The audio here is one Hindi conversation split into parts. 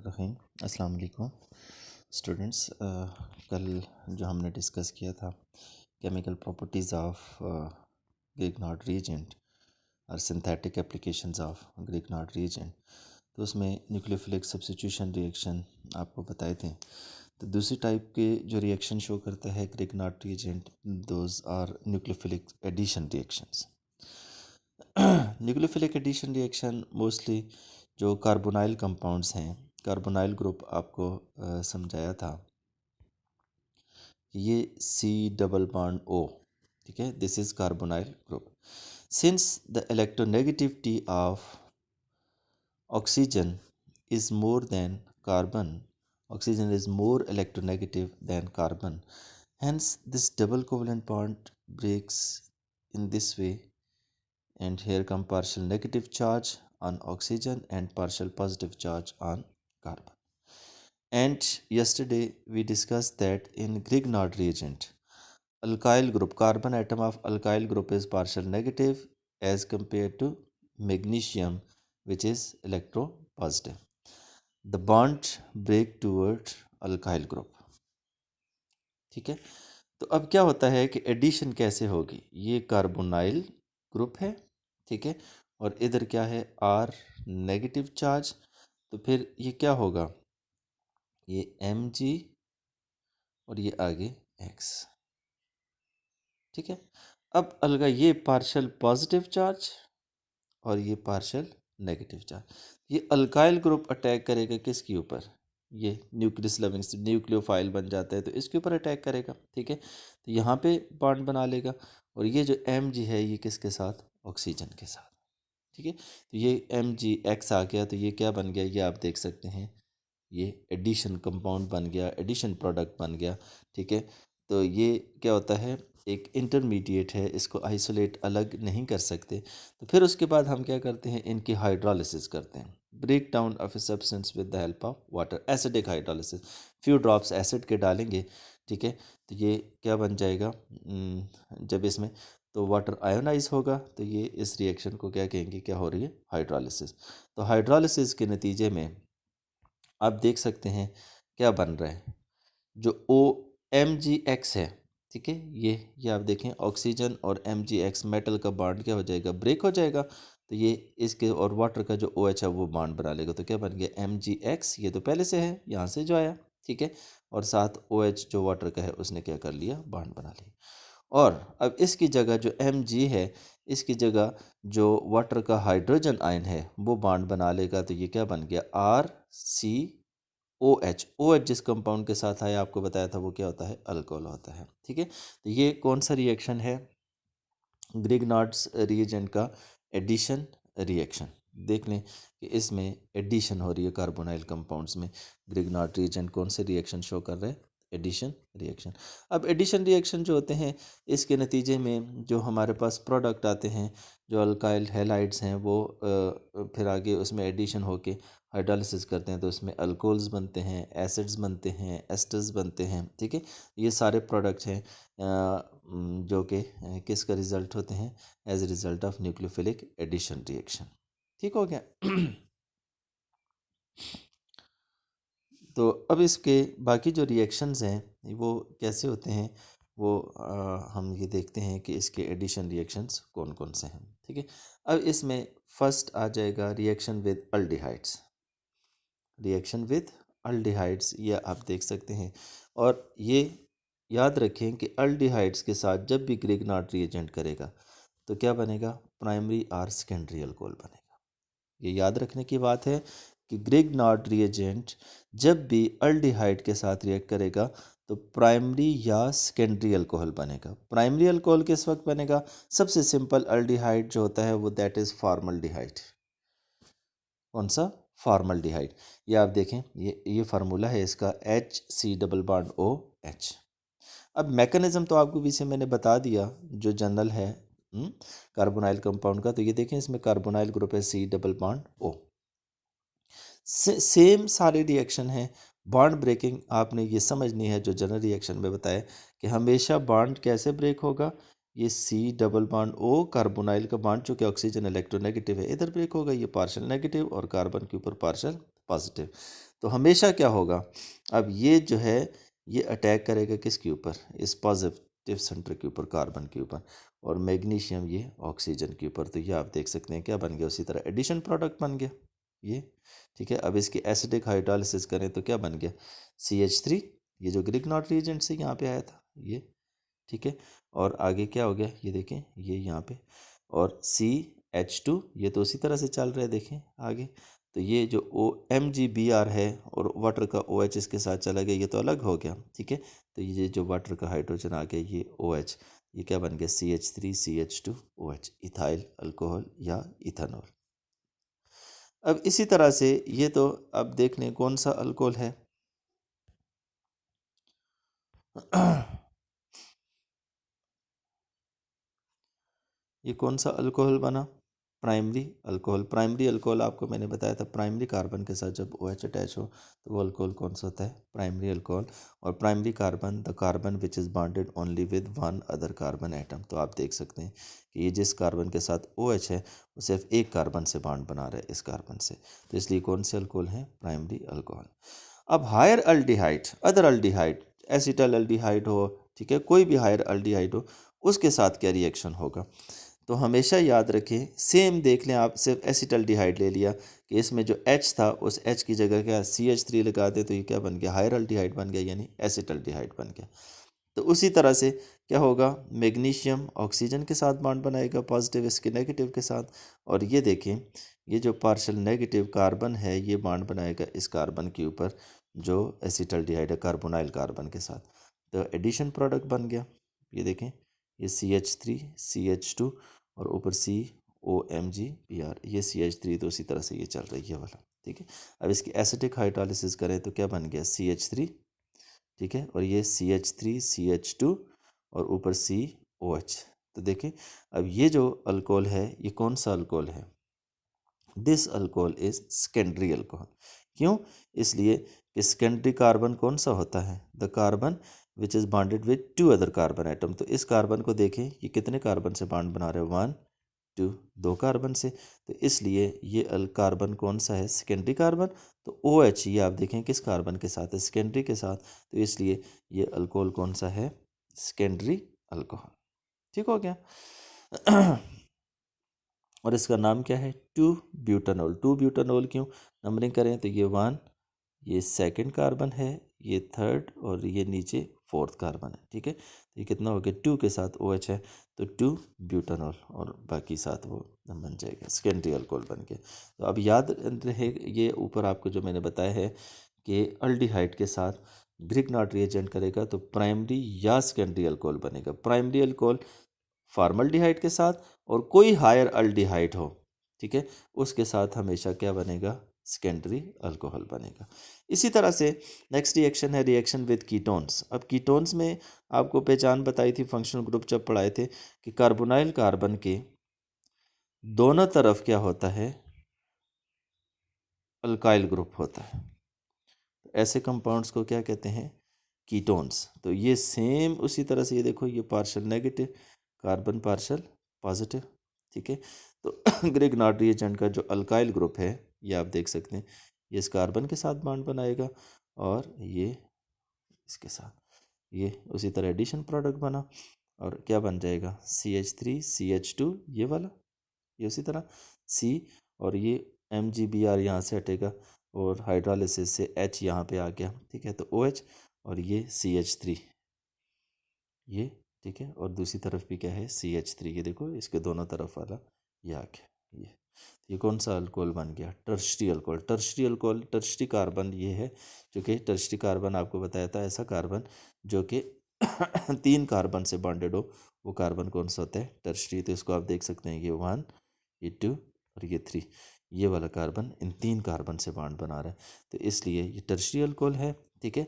बिस्मिल्लाहिर्रहमानिर्रहीम। अस्सलाम वालेकुम स्टूडेंट्स। कल जो हमने डिस्कस किया था chemical properties of Grignard reagent और synthetic applications of Grignard reagent, तो उसमें न्यूक्लियोफिलिक सब्स्टिट्यूशन रिएक्शन आपको बताए थे। तो दूसरी टाइप के जो रिएक्शन शो करता है Grignard reagent, those are nucleophilic addition reactions. Nucleophilic addition reaction mostly जो कार्बोनाइल कंपाउंड्स हैं, कार्बोनाइल ग्रुप आपको समझाया था कि ये C डबल बॉन्ड O, ठीक है, this is carbonyl group. Since the electronegativity of oxygen is more than carbon, oxygen is more electronegative than carbon, hence this double covalent bond breaks in this way, and here come partial negative charge on oxygen and partial positive charge on carbon. And yesterday we discussed that in Grignard reagent, alkyl group, carbon atom of alkyl group is partial negative as compared to magnesium, which is electropositive. The bond break toward alkyl group. ठीक है, तो अब क्या होता है कि एडिशन कैसे होगी। ये कार्बोनाइल ग्रुप है, ठीक है, और इधर क्या है R नेगेटिव चार्ज, तो फिर ये क्या होगा, ये Mg और ये आगे X, ठीक है। अब अलगा ये पार्शल पॉजिटिव चार्ज और ये पार्शल नेगेटिव चार्ज, ये अल्काइल ग्रुप अटैक करेगा किसके ऊपर, ये न्यूक्लियस लविंग न्यूक्लियोफाइल बन जाता है तो इसके ऊपर अटैक करेगा, ठीक है। तो यहाँ पे बॉन्ड बना लेगा और ये जो Mg है ये किसके साथ, ऑक्सीजन के साथ, ठीक है। तो ये MgX आ गया, तो ये क्या बन गया, ये आप देख सकते हैं, ये एडिशन कंपाउंड बन गया, एडिशन प्रोडक्ट बन गया, ठीक है। तो ये क्या होता है, एक इंटरमीडिएट है, इसको आइसोलेट अलग नहीं कर सकते। तो फिर उसके बाद हम क्या करते हैं, इनकी हाइड्रोलिसिस करते हैं, break down of a substance with the help of water, acidic hydrolysis, few drops acid के डालेंगे, ठीक है। तो ये क्या बन जाएगा, जब इसमें तो वाटर आयोनाइज होगा, तो ये इस रिएक्शन को क्या कहेंगे, क्या हो रही है, हाइड्रोलिसिस। तो हाइड्रोलिसिस के नतीजे में आप देख सकते हैं क्या बन रहा है, जो OMgX है, ठीक है, ये आप देखें ऑक्सीजन और MgX मेटल का बॉन्ड क्या हो जाएगा, ब्रेक हो जाएगा। तो ये इसके और वाटर का जो OH है वो बॉन्ड बना लेगा, तो क्या बन गया MgX, ये तो पहले से है, यहाँ से जो आया, ठीक है, और साथ OH जो वाटर का है उसने क्या कर लिया, बॉन्ड बना लिया। और अब इसकी जगह जो Mg है, इसकी जगह जो वाटर का हाइड्रोजन आयन है वो बॉन्ड बना लेगा, तो ये क्या बन गया, RCOH। OH जिस कंपाउंड के साथ आया आपको बताया था वो क्या होता है, अल्कोहल होता है, ठीक है। तो ये कौन सा रिएक्शन है, ग्रिग्नार्ड्स रिएजेंट का एडिशन रिएक्शन। देख लें कि इसमें एडिशन हो रही है कार्बोनाइल कंपाउंड्स में। ग्रिग्नार्ड रिएजेंट कौन से रिएक्शन शो कर रहे हैं, एडिशन रिएक्शन। अब एडिशन रिएक्शन जो होते हैं, इसके नतीजे में जो हमारे पास प्रोडक्ट आते हैं, जो अल्काइल हैलाइड्स हैं, वो फिर आगे उसमें एडिशन होके हाइड्रोलिसिस करते हैं, तो उसमें अल्कोहल्स बनते हैं, एसिड्स बनते हैं, एस्टर्स बनते हैं, ठीक है। ये सारे प्रोडक्ट्स हैं जो कि किसका रिज़ल्ट होते हैं, as a result of nucleophilic addition reaction, ठीक हो गया। तो अब इसके बाकी जो रिएक्शंस हैं वो कैसे होते हैं, वो हम ये देखते हैं कि इसके एडिशन रिएक्शंस कौन कौन से हैं, ठीक है। अब इसमें फर्स्ट आ जाएगा reaction with aldehydes, reaction with aldehydes, ये आप देख सकते हैं। और ये याद रखें कि अल्डिहाइड्स के साथ जब भी ग्रिग्नार्ड रिएजेंट करेगा तो क्या बनेगा, प्राइमरी और सेकेंडरी अल्कोहल बनेगा। ये याद रखने की बात है कि ग्रिग्नार्ड रिएजेंट जब भी अल्डिहाइड के साथ रिएक्ट करेगा तो प्राइमरी या सेकेंडरी अल्कोहल बनेगा। प्राइमरी अल्कोहल किस वक्त बनेगा, सबसे सिंपल अल्डिहाइड जो होता है वो दैट इज़ फॉर्मल्डिहाइड। कौन सा, फॉर्मल्डिहाइड। ये आप देखें, ये फार्मूला है इसका, HC डबल बॉन्ड OH। अब मैकेनिज्म तो आपको पीछे मैंने बता दिया जो जनरल है कार्बोनाइल कंपाउंड का। तो ये देखें इसमें कार्बोनाइल ग्रुप है C double bond O। Same सारे रिएक्शन हैं। बॉन्ड ब्रेकिंग आपने ये समझनी है जो जनरल रिएक्शन में बताया कि हमेशा बॉन्ड कैसे ब्रेक होगा, ये C double bond O carbonyl का बॉन्ड जो कि ऑक्सीजन इलेक्ट्रोनेगेटिव है इधर ब्रेक होगा, ये पार्शल नेगेटिव और कार्बन के ऊपर पार्शल पॉजिटिव। तो हमेशा क्या होगा, अब ये जो है ये अटैक करेगा किसके ऊपर, इस पॉजिटिव सेंटर के ऊपर, कार्बन के ऊपर, और मैग्नीशियम ये ऑक्सीजन के ऊपर। तो ये आप देख सकते हैं क्या बन गया, उसी तरह एडिशन प्रोडक्ट बन गया ये, ठीक है। अब इसकी एसिडिक हाइड्रोलिसिस करें तो क्या बन गया, CH3, ये जो ग्रिग्नॉट रिएजेंट से यहाँ पे आया था ये, ठीक है। और आगे क्या हो गया, ये देखें ये यहाँ पे, और CH2 ये तो उसी तरह से चल रहा है, देखें आगे। तो ये जो MgBr है और वाटर का OH इसके साथ चला गया, ये तो अलग हो गया, ठीक है। तो ये जो वाटर का हाइड्रोजन आ गया, ये OH, ये क्या बन गया, CH3 CH2 OH, ethyl alcohol या इथेनॉल। अब इसी तरह से ये तो अब देख लें कौन सा अल्कोहल है। ये कौन सा अल्कोहल बना, प्राइमरी अल्कोहल। प्राइमरी अल्कोहल आपको मैंने बताया था, प्राइमरी कार्बन के साथ जब OH अटैच हो तो वो अल्कोहल कौन सा होता है, प्राइमरी अल्कोहल। और primary carbon the carbon which is bonded only with one other carbon atom. तो आप देख सकते हैं कि ये जिस कार्बन के साथ OH है वो सिर्फ एक कार्बन से बॉन्ड बना रहा है, इस कार्बन से, तो इसलिए कौन से अल्कोहल हैं, प्राइमरी अल्कोहल। अब higher aldehyde, other aldehyde, acetaldehyde हो, ठीक है, कोई भी हायर अल्डिहाइड हो, उसके साथ क्या रिएक्शन होगा। तो हमेशा याद रखें, सेम देख लें आप, सिर्फ एसिटल्डिहाइड ले लिया कि इसमें जो H था उस H की जगह क्या CH3 लगा दे, तो ये क्या बन गया, हायर अल्डिहाइड बन गया, यानी एसिटल्डिहाइड बन गया। तो उसी तरह से क्या होगा, मैग्नीशियम ऑक्सीजन के साथ बॉन्ड बनाएगा पॉजिटिव, इसके नेगेटिव के साथ, और ये देखें ये जो पार्शियल नेगेटिव कार्बन है ये बॉन्ड बनाएगा इस कार्बन के ऊपर जो एसिटल्डिहाइड है, कार्बोनाइल कार्बन के साथ। तो एडिशन प्रोडक्ट बन गया, ये देखें ये CH3 CH2 और ऊपर COMgBr, ये CH3, तो उसी तरह से ये चल रही है वाला, ठीक है। अब इसकी एसिडिक हाइड्रोलिसिस करें तो क्या बन गया, CH3, ठीक है, और ये CH3 CH2 और ऊपर COH। तो देखें अब ये जो अल्कोहल है ये कौन सा अल्कोहल है, this alcohol is secondary alcohol. क्यों, इसलिए कि सेकेंडरी कार्बन कौन सा होता है, the carbon which is bonded with two other carbon atom. तो इस कार्बन को देखें ये कितने कार्बन से बॉन्ड बना रहे हैं, 1 2, 2 कार्बन से। तो इसलिए ये कार्बन कौन सा है, सेकेंडरी कार्बन। तो OH ये आप देखें किस कार्बन के साथ है, सेकेंडरी के साथ, तो इसलिए ये अल्कोहल कौन सा है, सेकेंडरी अल्कोहल, ठीक हो गया। और इसका नाम क्या है, 2-ब्यूटानॉल। 2-ब्यूटानॉल क्यों, नंबरिंग करें तो ये 1, ये सेकंड कार्बन है, ये थर्ड, और ये नीचे फोर्थ कार्बन है, ठीक है। तो ये कितना हो गया, 2 के साथ OH है तो 2-ब्यूटानॉल, और बाकी साथ वो बन जाएगा सेकेंडरी अल्कोहल बन के। तो अब याद रहे ये ऊपर आपको जो मैंने बताया है कि अल्डिहाइड के साथ ग्रिग्नॉट रिएजेंट करेगा तो प्राइमरी या सेकेंडरी अल्कोहल बनेगा। प्राइमरी अल्कोहल फॉर्मल्डिहाइड के साथ, और कोई हायर अल्डिहाइड हो, ठीक है, उसके साथ हमेशा क्या बनेगा, सेकेंडरी अल्कोहल बनेगा। इसी तरह से नेक्स्ट रिएक्शन है रिएक्शन विद कीटोन्स। अब कीटोन्स में आपको पहचान बताई थी फंक्शनल ग्रुप जब पढ़ाए थे कि कार्बोनाइल कार्बन के दोनों तरफ क्या होता है, अल्काइल ग्रुप होता है। ऐसे कंपाउंड्स को क्या कहते हैं, कीटोन्स। तो ये सेम उसी तरह से ये देखो, ये partial negative carbon, partial positive, ठीक है। तो ग्रिग्नॉट रिएजेंट का जो अल्काइल ग्रुप है ये आप देख सकते हैं, ये इस कार्बन के साथ बॉन्ड बनाएगा और ये इसके साथ, ये उसी तरह एडिशन प्रोडक्ट बना और क्या बन जाएगा, CH3 CH2 ये वाला, ये उसी तरह C, और ये MgBr यहाँ से हटेगा और हाइड्रोलिसिस से H यहाँ पे आ गया, ठीक है। तो OH और ये CH3 ये, ठीक है, और दूसरी तरफ भी क्या है, CH3, ये देखो इसके दोनों तरफ वाला ये आ गया, ये कौन सा अल्कोहल बन गया, tertiary alcohol. Tertiary alcohol, tertiary carbon ये है, जो कि टर्शरी कार्बन आपको बताया था, ऐसा कार्बन जो कि 3 कार्बन से बॉन्डेड हो, वो कार्बन कौन सा होता है, टर्शरी। तो इसको आप देख सकते हैं, ये 1 ये 2 और ये 3, ये वाला कार्बन इन 3 कार्बन से बॉन्ड बना रहा है, तो इसलिए ये टर्शरी अल्कोहल है, ठीक है।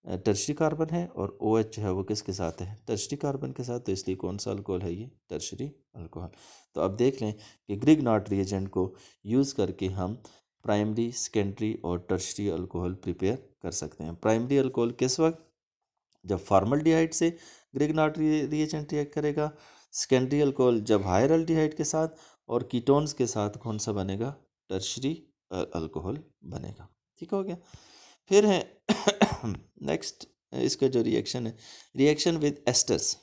टर्शरी कार्बन है और OH जो है वो किसके साथ है, टर्शरी कार्बन के साथ, तो इसलिए कौन सा अल्कोहल है, ये टर्शरी अल्कोहल। तो अब देख लें कि ग्रिग्नॉट रिएजेंट को यूज़ करके हम प्राइमरी, सेकेंडरी और टर्शरी अल्कोहल प्रिपेयर कर सकते हैं। प्राइमरी अल्कोहल किस वक्त, जब फॉर्मल्डिहाइड से ग्रिग्नॉट रिएजेंट रिएक्ट करेगा। सेकेंडरी अल्कोहल जब हायर अल्डिहाइड के साथ, और कीटोन्स के साथ कौन सा बनेगा, टर्शरी अल्कोहल बनेगा, ठीक हो गया। फिर है नेक्स्ट इसका जो रिएक्शन है, reaction with asters,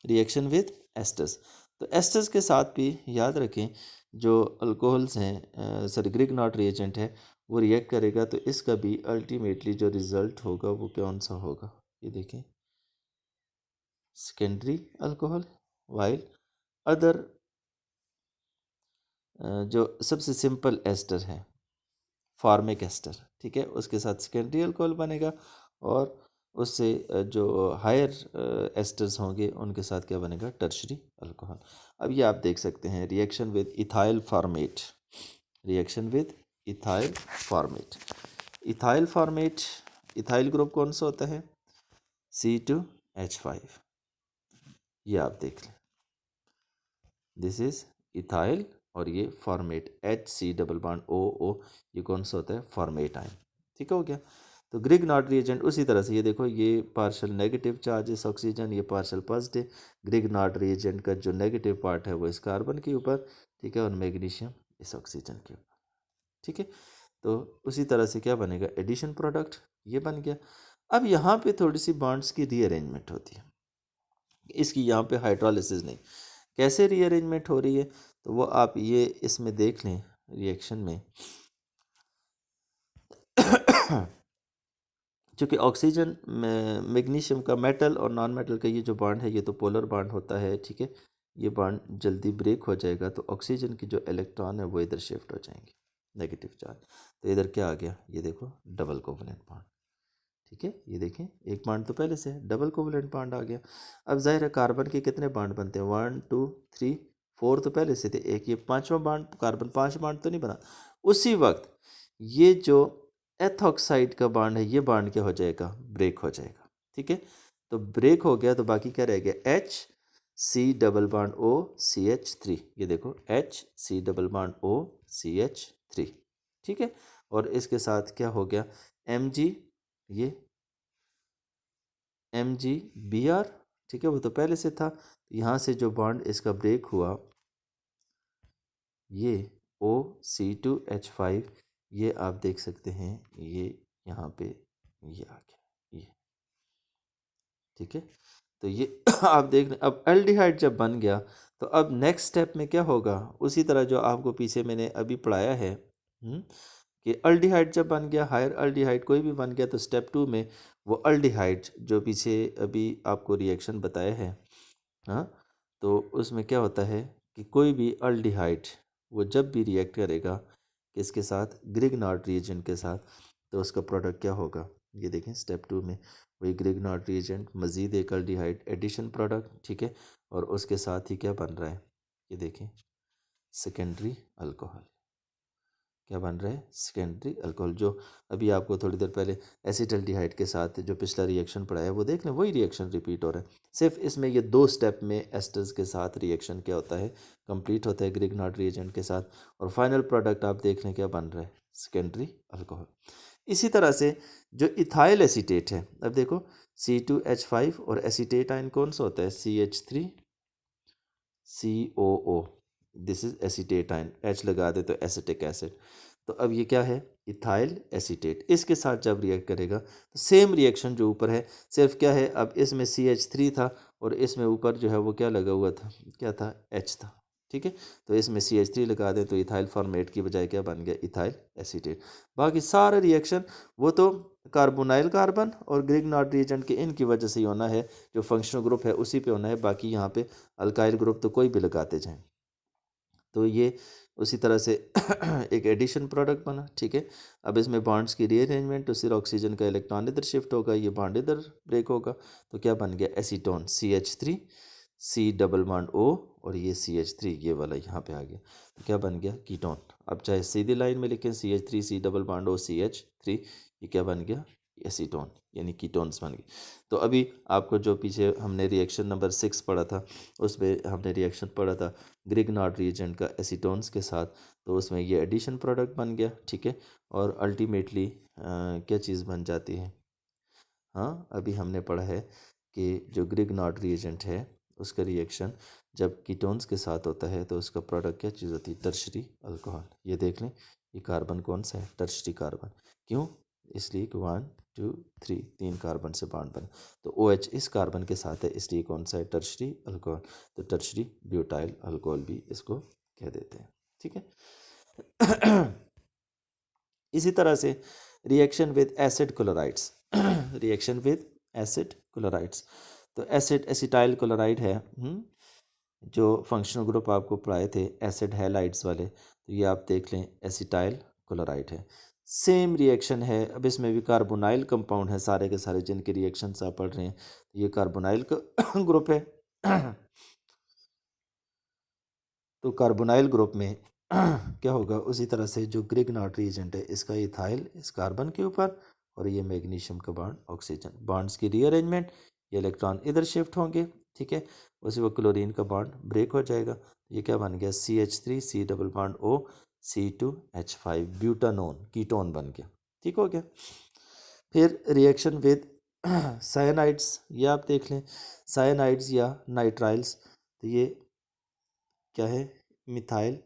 reaction with asters. तो एस्टर्स के साथ भी याद रखें जो अल्कोहल्स हैं, सॉरी ग्रिग्नॉट रिएजेंट है, वो रिएक्ट करेगा तो इसका भी अल्टीमेटली जो रिजल्ट होगा वो कौन सा होगा, ये देखें, सेकेंडरी अल्कोहल, वाइल अदर जो सबसे सिंपल एस्टर है फॉर्मिक एस्टर, ठीक है, उसके साथ सेकेंडरी अल्कोहल बनेगा, और उससे जो हायर एस्टर्स होंगे उनके साथ क्या बनेगा, टर्शरी अल्कोहल। अब ये आप देख सकते हैं reaction with ethyl format, reaction with ethyl format, ethyl format, ethyl group कौन सा होता है, C2H5, ये आप देख लें, दिस इज इथाइल, और ये format HC double bond OO, ये कौन सा होता है, फॉर्मेट आयन, ठीक हो गया। तो ग्रिग्नॉट रिएजेंट उसी तरह से, ये देखो ये पार्शल नेगेटिव चार्ज इस ऑक्सीजन, ये पार्शल पॉजिटिव, ग्रिग्नॉट रिएजेंट का जो नेगेटिव पार्ट है वो इस कार्बन के ऊपर, ठीक है, और मैग्नीशियम इस ऑक्सीजन के ऊपर, ठीक है। तो उसी तरह से क्या बनेगा, एडिशन प्रोडक्ट ये बन गया। अब यहाँ पे थोड़ी सी बॉन्ड्स की रीअरेंजमेंट होती है, इसकी यहाँ पे हाइड्रोलिसिस नहीं, कैसे रीअरेंजमेंट हो रही है, तो वो आप ये इसमें देख लें रिएक्शन में चूँकि ऑक्सीजन में मैग्नीशियम का मेटल और नॉन मेटल का ये जो बॉन्ड है ये तो पोलर बॉन्ड होता है, ठीक है, ये बॉन्ड जल्दी ब्रेक हो जाएगा तो ऑक्सीजन की जो इलेक्ट्रॉन है वो इधर शिफ्ट हो जाएंगे नेगेटिव चार्ज, तो इधर क्या आ गया, ये देखो डबल कोवलेंट बॉन्ड, ठीक है, ये देखें एक बॉन्ड तो पहले से है, डबल कोवलेंट बॉन्ड आ गया। अब जाहिर है कार्बन के कितने बॉन्ड बनते हैं, 1 2 3 4 तो पहले से थे, एक ये पांचवा बॉन्ड, कार्बन 5 बॉन्ड तो नहीं बना, उसी वक्त ये जो एथॉक्साइड का बॉन्ड है ये बॉन्ड क्या हो जाएगा, ब्रेक हो जाएगा, ठीक है। तो ब्रेक हो गया तो बाकी क्या रह गया, HC डबल बॉन्ड OCH3, ये देखो HC डबल बॉन्ड OCH3, ठीक है, और इसके साथ क्या हो गया, Mg, ये MgBr, ठीक है, वो तो पहले से था, यहाँ से जो बॉन्ड इसका ब्रेक हुआ ये OC2H5, ये आप देख सकते हैं, ये यहाँ पे ये आ गया ये, ठीक है। तो ये आप देख लें, अब एल्डिहाइड जब बन गया तो अब नेक्स्ट स्टेप में क्या होगा, उसी तरह जो आपको पीछे मैंने अभी पढ़ाया है, कि अल्डिहाइड जब बन गया, हायर अल्डिहाइड कोई भी बन गया तो स्टेप 2 में वो अल्डिहाइड जो पीछे अभी आपको रिएक्शन बताया है, हाँ, तो उसमें क्या होता है कि कोई भी अल्डिहाइड वो जब भी रिएक्ट करेगा किसके साथ, ग्रिग्नॉट रिएजेंट के साथ, तो उसका प्रोडक्ट क्या होगा, ये देखें स्टेप 2 में वही ग्रिग्नॉट रिएजेंट मज़ीद एक अल्डिहाइड एडिशन प्रोडक्ट, ठीक है, और उसके साथ ही क्या बन रहा है, ये देखें सेकेंडरी अल्कोहल, क्या बन रहा है, सेकेंडरी अल्कोहल, जो अभी आपको थोड़ी देर पहले एसिटल्डिहाइड के साथ जो पिछला रिएक्शन पढ़ा है वो देख लें, वही रिएक्शन रिपीट हो रहा है, सिर्फ इसमें ये 2 स्टेप में एस्टर्स के साथ रिएक्शन क्या होता है, कंप्लीट होता है ग्रिग्नॉट रिएजेंट के साथ, और फाइनल प्रोडक्ट आप देख लें क्या बन रहा है, सेकेंडरी अल्कोहल। इसी तरह से जो इथाइल एसीटेट है, अब देखो C2H5 और एसीटेट आयन कौन सा होता है, CH3COO, this is acetate ion, H लगा दे तो एसिटिक एसिड, तो अब ये क्या है, इथाइल एसीटेट, इसके साथ जब रिएक्ट करेगा तो सेम रिएक्शन जो ऊपर है, सिर्फ क्या है अब इसमें CH3 था और इसमें ऊपर जो है वो क्या लगा हुआ था, क्या था, H था, ठीक है, तो इसमें CH3 लगा दें तो इथाइल फॉर्मेट की बजाय क्या बन गया, इथाइल एसीटेट। बाकी सारे रिएक्शन वो तो कार्बोनाइल कार्बन और ग्रिग्नॉट रिएजेंट के इनकी वजह से ही होना है, जो फंक्शनल ग्रुप है उसी पे होना है, बाकी यहाँ पे अल्काइल ग्रुप तो कोई भी लगाते जाएं, तो ये उसी तरह से एक एडिशन प्रोडक्ट बना, ठीक है। अब इसमें बॉन्ड्स की रीअरेंजमेंट, तो सिर्फ ऑक्सीजन का इलेक्ट्रॉन इधर शिफ्ट होगा, ये बॉन्ड इधर ब्रेक होगा, तो क्या बन गया, acetone CH3 C double bond O, और ये CH3 ये वाला यहाँ पे आ गया, तो क्या बन गया, कीटोन। अब चाहे सीधी लाइन में लिखें CH3 C double bond O CH3, ये क्या बन गया, एसीटोन, यानी कीटोन्स बन गए। तो अभी आपको जो पीछे हमने रिएक्शन नंबर 6 पढ़ा था उसमें हमने रिएक्शन पढ़ा था ग्रिग्नॉट रिएजेंट का एसीटोन्स के साथ, तो उसमें ये एडिशन प्रोडक्ट बन गया, ठीक है, और अल्टीमेटली क्या चीज़ बन जाती है, हाँ, अभी हमने पढ़ा है कि जो ग्रिग्नॉट रिएजेंट है उसका रिएक्शन जब कीटोन्स के साथ होता है तो उसका प्रोडक्ट क्या चीज़ होती है, टर्शरी अल्कोहल। ये देख लें, ये कार्बन कौन सा है, टर्शरी कार्बन, क्यों, इसलिए 1 2 3 3 कार्बन से बॉन्ड बना। तो OH इस कार्बन के साथ है, इसलिए कौन सा है, टर्शरी अल्कोहल। तो टर्शरी ब्यूटाइल अल्कोहल भी इसको कह देते हैं। ठीक है। इसी तरह से reaction with acid chlorides, reaction with acid chlorides, तो एसिड एसिटाइल क्लोराइड है, जो फंक्शनल ग्रुप आपको पढ़ाए थे एसिड हैलाइड्स वाले, तो ये आप देख लें एसिटाइल क्लोराइड है। सेम रिएक्शन है, अब इसमें भी कार्बोनाइल कंपाउंड है, सारे के सारे जिनके रिएक्शंस आप पढ़ रहे हैं, तो ये कार्बोनाइल ग्रुप है। तो कार्बोनाइल ग्रुप में क्या होगा, उसी तरह से जो ग्रिग्नार्ड रिएजेंट है, इसका इथाइल इस कार्बन के ऊपर, और ये मैग्नीशियम का बॉन्ड ऑक्सीजन, बॉन्ड्स की रीअरेंजमेंट, ये इलेक्ट्रॉन इधर शिफ्ट होंगे, ठीक है, उसी वक्त क्लोरीन का बॉन्ड ब्रेक हो जाएगा, ये क्या बन गया, CH3 C double bond O C2H5 butanone ketone बन गया। ठीक हो गया। फिर रिएक्शन विद साइनाइड्स, ये आप देख लें, साइनाइड्स या नाइट्राइल्स, तो ये क्या है, मिथाइल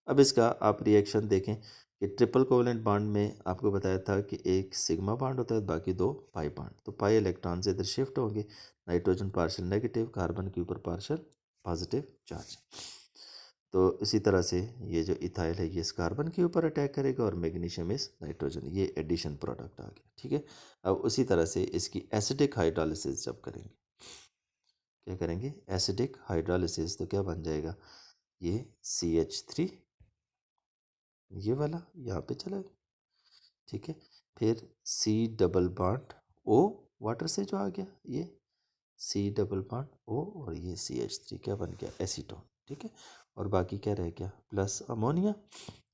अब इसका आप रिएक्शन देखें कि ट्रिपल कोवेलेंट बॉन्ड में आपको बताया था कि एक सिग्मा बॉन्ड होता है, बाकी दो पाई बॉन्ड, तो पाई इलेक्ट्रॉन से इधर शिफ्ट होंगे, नाइट्रोजन पार्शियल नेगेटिव, कार्बन के ऊपर पार्शियल पॉजिटिव चार्ज। तो इसी तरह से ये जो इथाइल है ये इस कार्बन के ऊपर अटैक करेगा, और मैग्नीशियम इस नाइट्रोजन, ये एडिशन प्रोडक्ट आ गया। ठीक है, अब उसी तरह से इसकी एसिडिक हाइड्रोलिसिस जब करेंगे, क्या करेंगे, एसिडिक हाइड्रोलिसिस, तो क्या बन जाएगा, ये CH3 ये वाला यहाँ पे चला गया। ठीक है, फिर C double bond O water से जो आ गया, ये C डबल बॉन्ड O, और ये CH3 क्या बन गया, एसीटोन। ठीक है, और बाकी क्या रह गया, प्लस अमोनिया,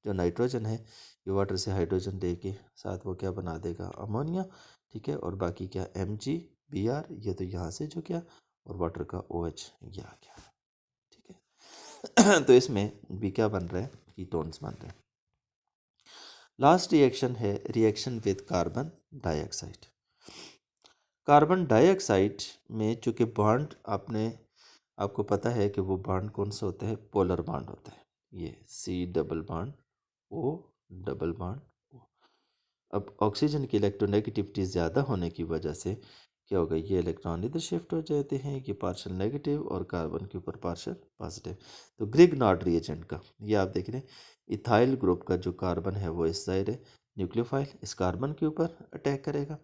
जो नाइट्रोजन है ये वाटर से हाइड्रोजन दे के साथ वो क्या बना देगा, अमोनिया। ठीक है, और बाकी क्या, MgBr, ये तो यहाँ से जो क्या, और वाटर का OH ये आ गया। ठीक है, तो इसमें भी क्या बन रहा है, कीटोन्स बन रहे हैं। लास्ट रिएक्शन है reaction with carbon dioxide. Carbon dioxide में चूंकि बॉन्ड आपको पता है कि वो बॉन्ड कौन सा होता है, पोलर बॉन्ड होता है, ये C double bond O double bond O। अब ऑक्सीजन की इलेक्ट्रोनेगेटिविटी ज़्यादा होने की वजह से क्या होगा, ये इलेक्ट्रॉन इधर शिफ्ट हो जाते हैं, ये पार्शियल नेगेटिव और कार्बन के ऊपर पार्शियल पॉजिटिव। तो ग्रिग्नार्ड रिएजेंट का ये आप देख रहे हैं, इथाइल ग्रुप का जो कार्बन है वो इस साइड है, न्यूक्लियोफाइल इस कार्बन के ऊपर अटैक करेगा,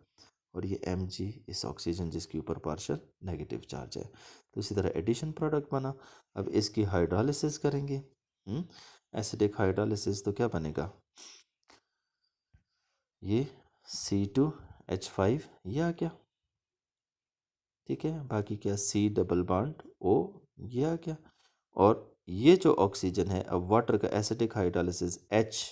और ये Mg इस ऑक्सीजन जिसके ऊपर पार्शियल नेगेटिव चार्ज है। तो इसी तरह एडिशन प्रोडक्ट बना। अब इसकी हाइड्रोलिसिस करेंगे, एसिडिक हाइड्रोलिसिस, तो क्या बनेगा, ये C2H5 ये आ गया। ठीक है, बाकी क्या, C डबल बॉन्ड O ये आ गया, और ये जो ऑक्सीजन है, अब वाटर का एसिडिक हाइड्रोलिसिस H,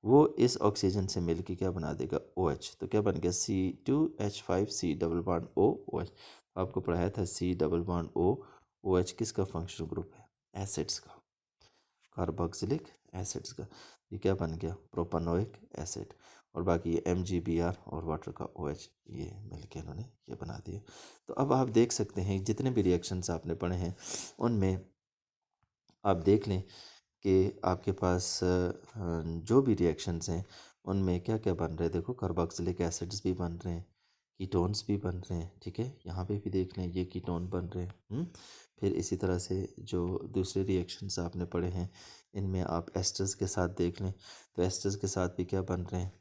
वो इस ऑक्सीजन से मिलके क्या बना देगा, OH, तो क्या बन गया, C2H5 C double bond O OH। आपको पढ़ाया था C double bond O OH किसका फंक्शनल ग्रुप है, एसिड्स का, कार्बोक्सिलिक एसिड्स का। ये क्या बन गया, प्रोपानोइक एसिड, और बाकी ये MgBr और वाटर का OH ये मिलके इन्होंने ये बना दिया। तो अब आप देख सकते हैं जितने भी रिएक्शंस आपने पढ़े हैं उनमें आप देख लें कि आपके पास जो भी रिएक्शंस हैं उनमें क्या क्या बन रहे हैं। देखो कार्बोक्सिलिक एसिड्स भी बन रहे हैं, कीटोन्स भी बन रहे हैं। ठीक है, यहाँ पे भी देख लें ये कीटोन बन रहे हैं। फिर इसी तरह से जो दूसरे रिएक्शंस आपने पढ़े हैं इनमें आप एस्टर्स के साथ देख लें, तो एस्टर्स के साथ भी क्या बन रहे हैं,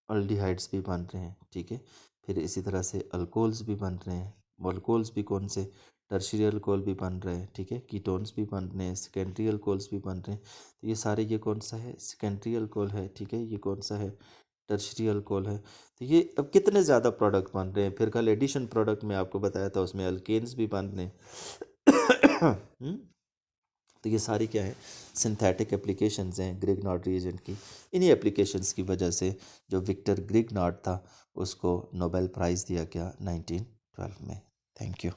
अल्डिहाइड्स भी बन रहे हैं। ठीक है, फिर इसी तरह से अल्कोहल्स भी बन रहे हैं, अल्कोहल्स भी कौन से, टर्शियरी अल्कोहल भी बन रहे हैं। ठीक है, कीटोन्स भी बन रहे हैं, सेकेंडरी अल्कोहल्स भी बन रहे हैं। तो ये सारे ये कौन सा है, सेकेंडरी अल्कोहल है। ठीक है, ये कौन सा है, टर्शियरी अल्कोहल है। तो ये अब कितने ज़्यादा प्रोडक्ट बन रहे हैं। फिर कल एडिशन प्रोडक्ट में आपको बताया था उसमें अल्केन्स भी बन रहे हैं। तो ये सारी क्या है, सिंथेटिक एप्लीकेशंस हैं ग्रिग्नार्ड रिएजेंट की। इन्हीं एप्लीकेशंस की वजह से जो विक्टर ग्रिग्नार्ड था उसको नोबेल प्राइज़ दिया गया 1912 में। Thank you.